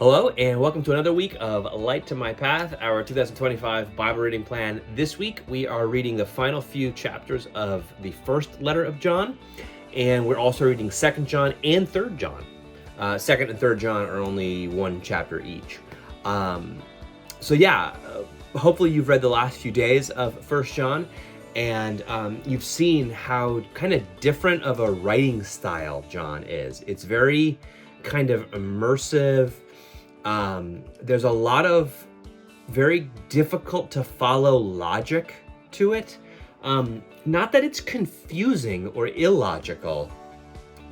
Hello, and welcome to another week of Light to My Path, our 2025 Bible reading plan. This week, we are reading the final few chapters of the first letter of John, and we're also reading 2nd John and 3rd John. 2nd and 3rd John are only one chapter each. Hopefully you've read the last few days of 1st John, and you've seen how kind of different of a writing style John is. It's very kind of immersive. There's a lot of very difficult to follow logic to it. Not that it's confusing or illogical,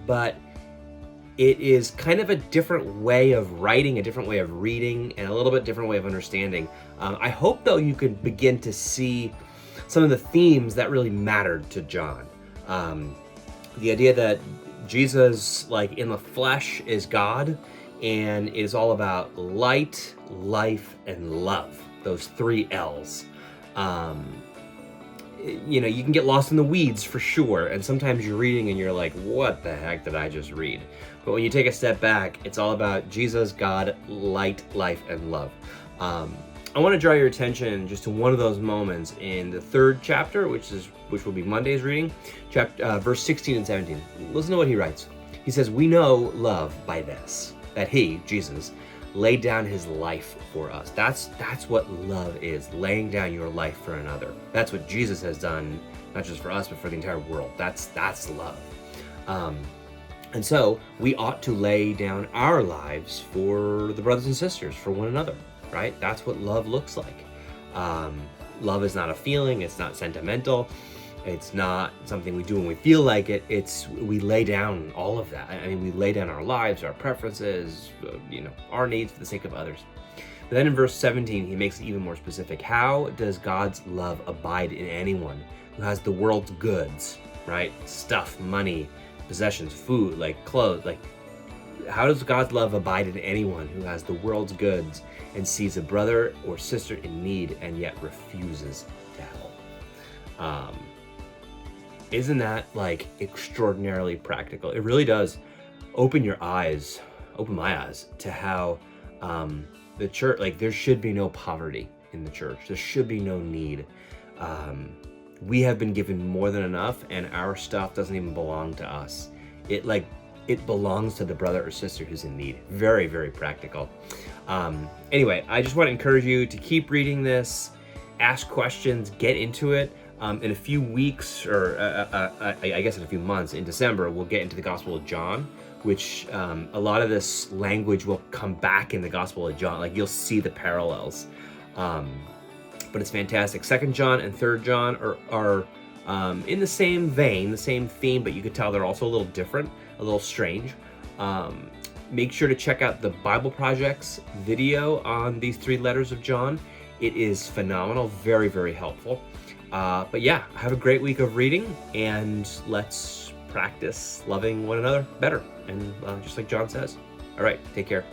but it is kind of a different way of writing, a different way of reading, and a little bit different way of understanding. I hope, though, you could begin to see some of the themes that really mattered to John. The idea that Jesus, like in the flesh, is God, and it is all about light, life, and love. Those 3 L's. You can get lost in the weeds for sure, and sometimes you're reading and you're like, what the heck did I just read? But when you take a step back, it's all about Jesus, God, light, life, and love. I want to draw your attention just to one of those moments in the 3rd chapter, which will be Monday's reading, verse 16 and 17. Listen to what he writes. He says, "We know love by this, that he, Jesus, laid down his life for us." That's what love is, laying down your life for another. That's what Jesus has done, not just for us, but for the entire world. That's love. And so we ought to lay down our lives for the brothers and sisters, for one another, right? That's what love looks like. Love is not a feeling. It's not sentimental. It's not something we do when we feel like it. We lay down all of that. I mean, we lay down our lives, our preferences, our needs for the sake of others. But then in verse 17, he makes it even more specific. How does God's love abide in anyone who has the world's goods, right? Stuff, money, possessions, food, like clothes. Like, how does God's love abide in anyone who has the world's goods and sees a brother or sister in need and yet refuses to help? Isn't that like extraordinarily practical? It really does open my eyes to how the church, like, there should be no poverty in the church. There should be no need. We have been given more than enough, and our stuff doesn't even belong to us. It belongs to the brother or sister who's in need. Very, very practical. Anyway, I just want to encourage you to keep reading this, ask questions, get into it. In a few weeks, or I guess in a few months, in December, we'll get into the Gospel of John, which a lot of this language will come back in the Gospel of John. Like, you'll see the parallels. But it's fantastic. 2nd John and 3rd John are in the same vein, the same theme, but you could tell they're also a little different, a little strange. Make sure to check out the Bible Project's video on these 3 letters of John. It is phenomenal, very, very helpful. But yeah, have a great week of reading, and let's practice loving one another better. And just like John says. All right, take care.